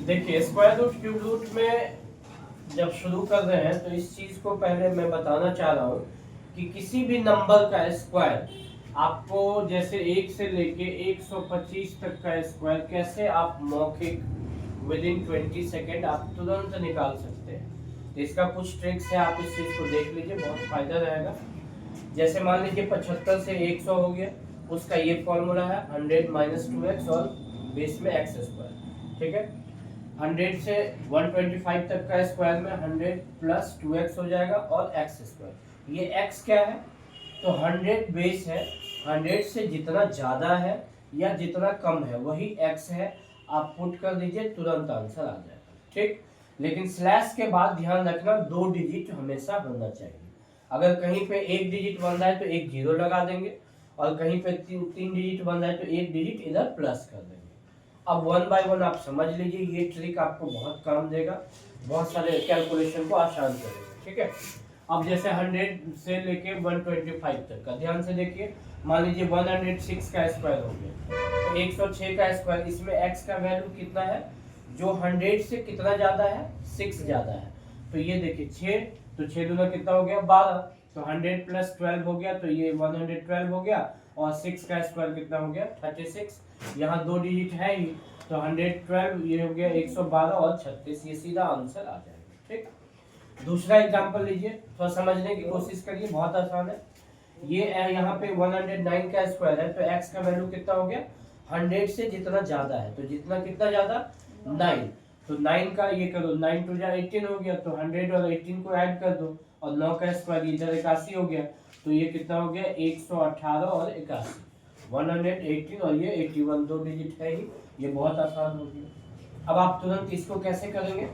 देखिए square root cube root में जब शुरू कर रहे हैं तो इस चीज को पहले मैं बताना चाह रहा हूँ कि किसी भी नंबर का स्क्वायर आपको जैसे 1 से लेके 125 तक का स्क्वायर कैसे आप मौखिक विद इन 20 सेकेंड आप तुरंत निकाल सकते हैं। तो इसका कुछ ट्रिक्स है, आप इस चीज को देख लीजिए, बहुत फायदा रहेगा। जैसे मान लीजिए 75 से 100 हो गया, उसका ये फॉर्मूला है 100 माइनस 2x और बेस में x स्क्वायर। ठीक है, 100 से 125 तक का स्क्वायर में 100 प्लस 2x हो जाएगा और x स्क्वायर। ये x क्या है, तो 100 बेस है, 100 से जितना ज्यादा है या जितना कम है वही x है। आप पुट कर दीजिए, तुरंत आंसर आ जाएगा। ठीक, लेकिन स्लैश के बाद ध्यान रखना 2 डिजिट हमेशा होना चाहिए। अगर कहीं पे 1 डिजिट बन रहा है तो एक जीरो लगा देंगे, और कहीं पे 3 डिजिट बन रहा है तो एक डिजिट इधर प्लस कर देंगे। अब 1 बाय 1 आप समझ लीजिए, ये ट्रिक आपको बहुत काम देगा, बहुत सारे कैलकुलेशन को आसान करेगा। ठीक है, अब जैसे 100 से लेके 125 तक का ध्यान से देखिए। मान लीजिए 106 का स्क्वायर हो गया, तो 106 का स्क्वायर, इसमें x का वैल्यू कितना है, जो 100 से कितना ज्यादा है, 6 ज्यादा है। तो ये देखिए 6, तो 6 दूना कितना हो गया 12, तो 100 प्लस 12 हो गया, तो ये 112 हो गया, और 6 का स्क्वायर कितना हो गया 36। यहाँ 2 डिजिट है ही, तो 112 ये हो गया 112 और 36, ये सीधा आंसर आ जाएगा। ठीक, दूसरा एग्जांपल लीजिए, थोड़ा समझने की कोशिश करिए, बहुत आसान है। ये यहाँ पे 109 का स्क्वायर है, तो x का वैल्यू कितना हो गया, 100 से जितना ज्यादा है, तो जितना कितना ज्यादा 9, तो 9 का ये करो, 9 टू जा 18 हो गया, तो 100 और 18 को ऐड कर दो, और 9 का स्क्वायर इधर 81 हो गया, तो ये कितना हो गया 118 और 81, 118 और ये 81, 2 डिजिट है ही, ये बहुत आसान हो गया। अब आप तुरंत इसको कैसे करेंगे,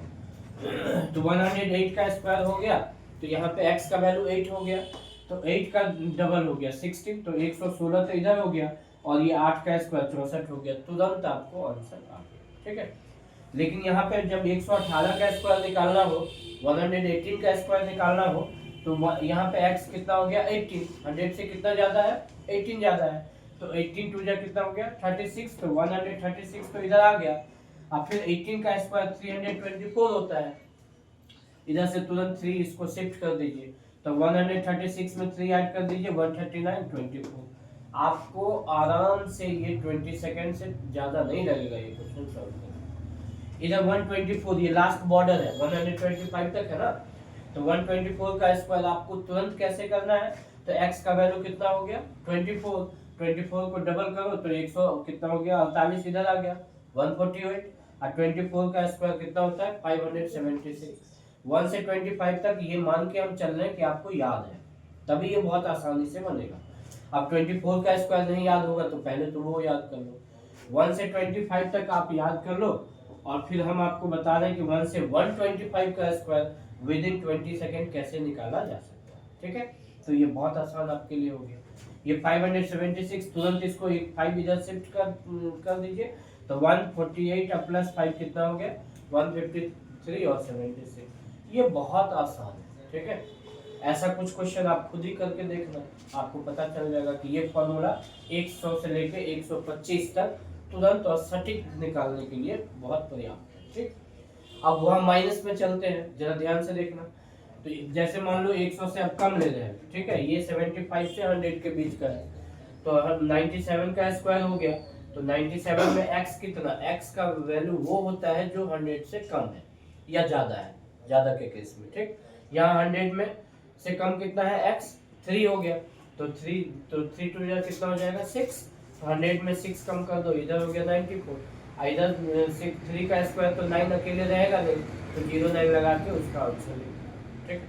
तो 108 का स्क्वायर हो गया, तो यहाँ पे x का वैल्यू 8 हो गया, तो 8 का डबल हो गया 16, तो 116 तो इधर हो गया, और ये 8 का स्क्वायर 64 हो गया, तुरंत आपको आंसर आ गया। ठीक है, लेकिन यहाँ पे जब 118 का स्क्वायर निकालना हो, 118 का स्क्वायर निकालना हो, तो यहाँ पे x कितना हो गया 18, 100 से कितना ज्यादा है 18 ज्यादा है, तो 18 टू जा कितना हो गया 36, तो 136 तो इधर आ गया। अब फिर 18 का स्क्वायर 324 होता है, इधर से तुरंत 3 इसको शिफ्ट कर दीजिए, तो 136 में 3 ऐड कर दीजिए 139 24। आपको आराम से ये 20 सेकंड से ज्यादा नहीं लगेगा ये क्वेश्चन सॉल्व करना। इधर 124 ये लास्ट बॉर्डर है, 125 तक है ना, तो 124 का स्क्वायर आपको तुरंत कैसे करना है, तो x का वैल्यू कितना हो गया 24, 24 को डबल करो तो 100 कितना हो गया 48, इधर आ गया 148, और 24 का स्क्वायर कितना होता है 576। 1 से 25 तक ये मान के हम चल रहे हैं कि आपको याद है, तभी ये बहुत आसानी से बनेगा। अब 24 का स्क्वायर नहीं याद होगा तो पहले तो वो याद कर लो, 1 से 25 तक आप याद कर लो, और फिर हम आपको बता रहे हैं कि 1 से 125 का स्क्वायर विद इन 20 सेकेंड कैसे निकाला जा सकता है। ठीक है, तो ये बहुत आसान आपके लिए हो गया। ये 576, तुरंत इसको एक 5 इधर शिफ्ट कर दीजिए, तो 148 और प्लस 5 कितना हो गया 153 और 76, ये बहुत आसान है। ठीक है, ऐसा कुछ क्वेश्चन आप खुद ही करके देखना, आपको पता चल जाएगा कि ये फॉर्मूला 100 से लेके 125 तक तुरंत और सटीक निकालने के लिए बहुत पर्याप्त है। ठीक, अब वह माइनस में चलते हैं, जरा ध्यान से देखना। तो जैसे मान लो 100 से अब कम ले रहे हैं, ठीक है, ये 75 से 100 के बीच का है, तो 97 का स्क्वायर हो गया, तो 97 में x कितना, x का वैल्यू वो होता है जो 100 से कम है या ज्यादा है, ज्यादा के केस में। ठीक, यहाँ 100 में से कम कितना है x 3 हो गया, तो 3 टू जा कितना हो जाएगा 6, तो 100 में 6 कम कर दो, इधर हो गया 94, इधर 3 का स्क्वायर तो 9 अकेले रहेगा नहीं, तो 09 लगा के उसका आंसर ले। ठीक,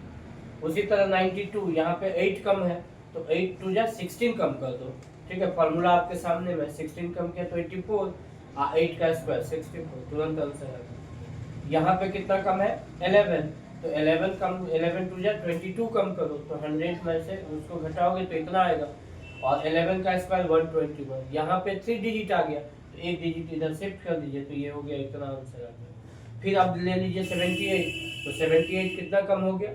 उसी तरह 92, यहाँ पे 8 कम है, तो 8 टू जा 16 कम कर दो। ठीक है, फॉर्मूला आपके सामने में, 16 कम किया तो 84, 8 का स्क्वायर 64, तुरंत आंसर आ गया। यहाँ पे कितना कम है 11, तो 11 कम, 11 टू जा 22 कम करो, तो 100 में से उसको घटाओगे तो इतना आएगा, और 11 का स्क्वायर 121, यहाँ पे 3 डिजिट आ गया, तो एक डिजिट इधर शिफ्ट कर दीजिए, तो ये हो गया इतना आंसर आ गया। फिर आप ले लीजिए 78, तो 78 कितना कम हो गया,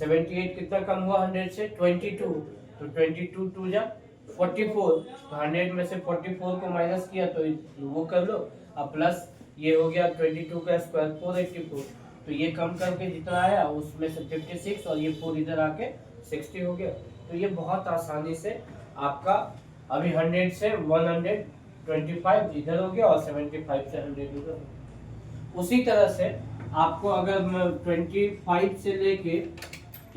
78 कितना कम हुआ 100 से 22, तो 22 टू जा 44, तो 100 में से 44 को माइनस किया तो वो कर लो, अब प्लस ये हो गया 22 का स्क्वायर 484, तो ये कम करके जितना आया उसमें से 56 और ये 4 इधर आके 60 हो गया। तो ये बहुत आसानी से आपका अभी 100 से 125 इधर हो गया और 75 से 100 इधर हो गया। उसी तरह से आपको अगर 25 से लेके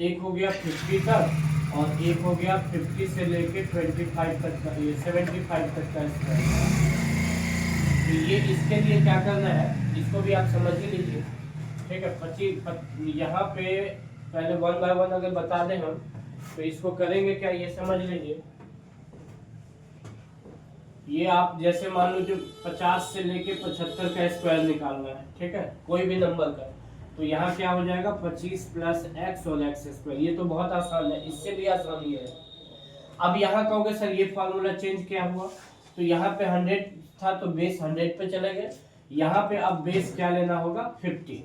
एक हो गया 50 तक और एक हो गया 50 से लेके 25 तक का, ये 75 तक का स्क्वायर। तो ये इसके लिए क्या करना है, इसको भी आप समझ ही लीजिए, ठीक है। 25 यहाँ पे पहले 1 बाय 1 अगर बता दें हम, तो इसको करेंगे क्या, ये समझ लीजिए। ये आप जैसे मान लो जो 50 से लेके 75 का स्क्वायर निकालना है, ठीक है, कोई भी नंबर का, तो यहाँ क्या हो जाएगा 25 प्लस एक्स और एक्स स्क्वायर। ये तो बहुत आसान है, इससे भी आसान ये है। अब यहाँ कहोगे सर ये फार्मूला चेंज क्या हुआ, तो यहाँ पे 100 था तो बेस 100 पे चले गए, यहाँ पे अब बेस क्या लेना होगा 50,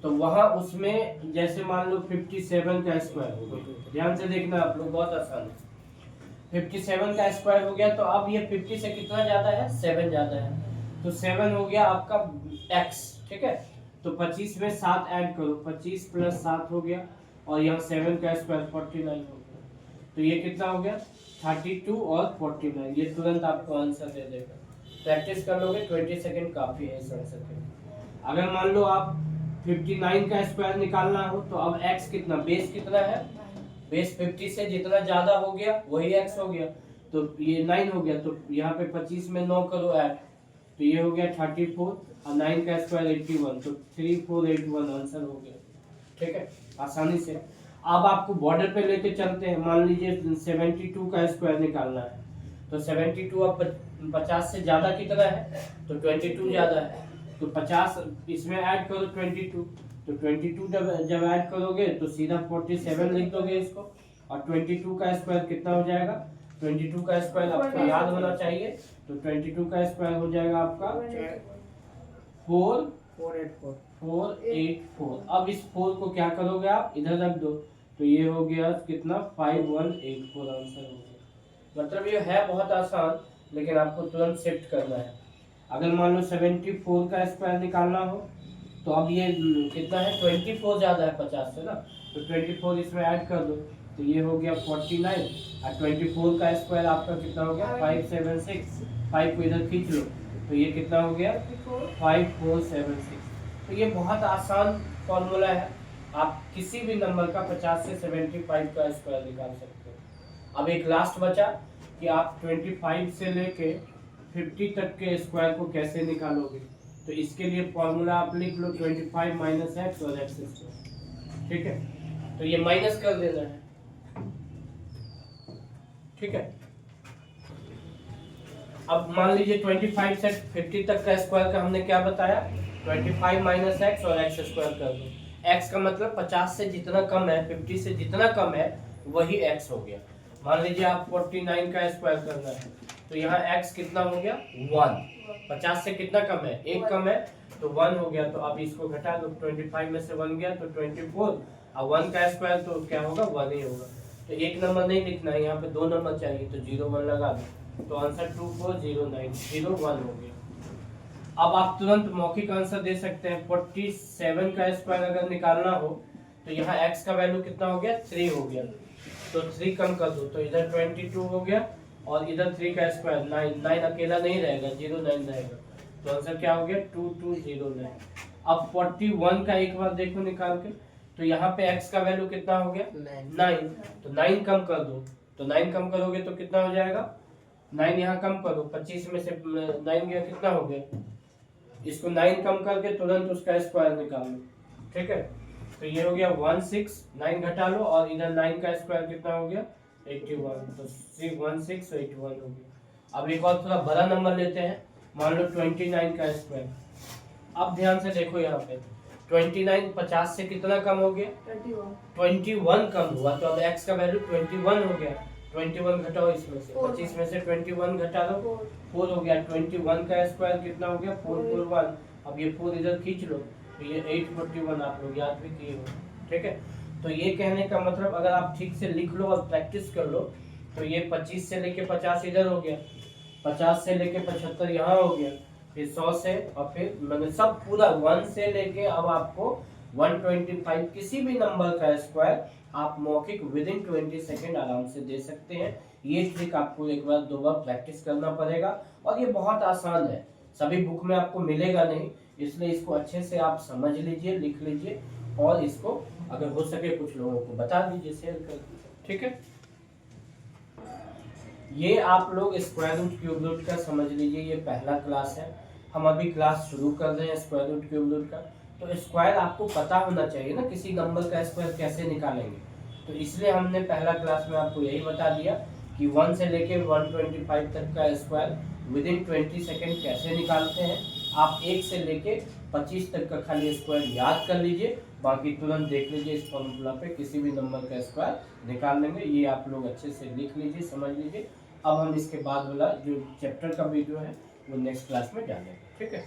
तो वहां उसमें जैसे मान लो 57 का स्क्वायर होगा, ध्यान से देखना आप लोग, बहुत आसान है। 57 का स्क्वायर हो गया, तो अब ये 50 से कितना ज्यादा है, 7 ज्यादा है, तो 7 हो गया आपका x, ठीक है। तो 25 में 7 ऐड करो, 25 प्लस 7 हो गया, और यहाँ 7 का स्क्वायर 49 हो गया, तो ये कितना हो गया 32 और 49, ये तुरंत आपको आंसर दे देगा। प्रैक्टिस कर लोगे 20 सेकंड काफी है इस आंसर के। अगर मान लो आप 59 का स्क्वायर निकालना हो, तो अब x कितना, बेस कितना है, बेस 50 से जितना ज्यादा हो गया वही x हो गया, तो ये 9 हो गया, तो यहाँ पे 25 में 9 करो ऐड, तो ये हो गया 34 और 9 का स्क्वायर 81, तो 3481 आंसर हो गया, ठीक है, आसानी से। अब आपको बॉर्डर पे लेके चलते हैं, मान लीजिए 72 का स्क्वायर निकालना है, तो 72 अब 50 से ज्यादा कितना है, तो 22 ज्यादा है, तो 50 इसमें ऐड करो 22, तो 22 जब ऐड करोगे तो सीधा 47 लिख दोगे इसको, और 22 का स्क्वायर कितना हो जाएगा, 22 का स्क्वायर आपको याद होना चाहिए, तो 22 का स्क्वायर हो जाएगा आपका 484। अब इस 4 को क्या करोगे आप, इधर रख दो, तो ये हो गया कितना 5184 आंसर हो गया। मतलब ये है बहुत आसान, लेकिन आपको तुरंत शिफ्ट करना है। अगर मान लो 74 का स्क्वायर निकालना हो, तो अब ये कितना है 24 ज्यादा है 50 से ना, तो 24 इसमें ऐड कर दो, तो ये हो गया 49, और 24 का स्क्वायर आपका कितना हो गया 576, 5 को इधर खींच लो, तो ये कितना हो गया 5476। तो ये बहुत आसान फॉर्मूला है, आप किसी भी नंबर का 50 से 75 का स्क्वायर निकाल सकते हो। अब एक लास्ट बचा कि आप 25 से लेके 50 तक के स्क्वायर को कैसे निकालोगे, तो इसके लिए फॉर्मूला आप लिख लो 25 माइनस एक्स और एक्स स्क्वायर, ठीक है, तो ये माइनस कर देना है, ठीक है। अब मान लीजिए 25 से 50 तक का स्क्वायर का हमने क्या बताया, 25 माइनस एक्स और एक्स स्क्वायर कर दो। एक्स का मतलब 50 से जितना कम है, 50 से जितना कम है वही एक्स हो गया। मान लीजिए आप 49 का स्क्वायर करना है, तो यहाँ x कितना हो गया 1, 50 से कितना कम है, 1 कम है, तो 1 हो गया, तो अब इसको घटा दो, 25 में से 1 गया तो 24, और 1 का स्क्वायर तो क्या होगा 1 ही होगा, तो एक नंबर नहीं लिखना है, यहाँ पे 2 नंबर चाहिए, तो 0 1 लगा दो, तो आंसर 240901 हो गया। अब आप तुरंत मौखिक आंसर दे सकते हैं, 47 का स्क्वायर अगर निकालना हो, तो यहाँ x का वैल्यू कितना हो गया 3 हो गया, तो 3 कम कर दो, तो इधर 22 हो गया, और इधर 3 का स्क्वायर 9 अकेला नहीं रहेगा, 09 रहेगा, तो आंसर क्या हो गया 2209। अब 41 का एक बार देखो निकाल के, तो यहाँ पे x का वैल्यू कितना हो गया 9, तो 9 कम कर दो, तो 9 कम करोगे तो कितना हो जाएगा, 9 यहाँ कम करो, 25 में से 9 गया कितना हो गया, इसको 9 कम करके तुरंत उसका स्क्वायर निकाल लो, ठीक है, तो ये हो गया 16, 9 घटा लो, और इधर 9 का स्क्वायर कितना हो गया 81, तो 1681 हो गया। अब एक और थोड़ा बड़ा नंबर लेते हैं, मान लो 29 का स्क्वायर। अब ध्यान से देखो यहाँ पे 29 50 से कितना कम हो गया 21 कम हुआ, तो अब x का वैल्यू 21 हो गया, 21 घटाओ इसमें से, 25 में से 21 घटा लो 4 हो गया, 21 का स्क्वायर कितना हो गया 441, अब ये 4 इधर खींच लो, तो ये 841 आप लोग याद भी किए हो, ठीक है। तो ये कहने का मतलब अगर आप ठीक से लिख लो और प्रैक्टिस कर लो, तो ये 25 से लेके 50 इधर हो गया, 50 से लेके 75 यहाँ हो गया, फिर 100 से, और फिर मैंने सब पूरा 1 से लेके अब आपको 125 किसी भी नंबर का स्क्वायर आप मौखिक विद इन 20 सेकेंड आराम से दे सकते हैं। ये ट्रिक आपको एक बार 2 बार प्रैक्टिस करना पड़ेगा और ये बहुत आसान है, सभी बुक में आपको मिलेगा नहीं, इसलिए इसको अच्छे से आप समझ लीजिए, लिख लीजिए और इसको अगर हो सके कुछ लोगों को बता दीजिए, शेयर कर दीजिए, ठीक है। ये आप लोग स्क्वायर रूट क्यूब रूट का समझ लीजिए, ये पहला क्लास है, हम अभी क्लास शुरू कर रहे हैं स्क्वायर रूट क्यूब रूट का। तो स्क्वायर आपको पता होना चाहिए ना, किसी नंबर का स्क्वायर कैसे निकालेंगे, तो इसलिए हमने पहला क्लास में आपको यही बता दिया कि 1 से लेके 125 तक का स्क्वायर विद इन 20 सेकेंड कैसे निकालते हैं। आप 1 से लेके 25 तक का खाली स्क्वायर याद कर लीजिए, बाकी तुरंत देख लीजिए इस फॉर्मूला पे किसी भी नंबर का स्क्वायर निकाल लेंगे। ये आप लोग अच्छे से लिख लीजिए, समझ लीजिए। अब हम इसके बाद वाला जो चैप्टर का वीडियो है वो नेक्स्ट क्लास में डालेंगे, ठीक है।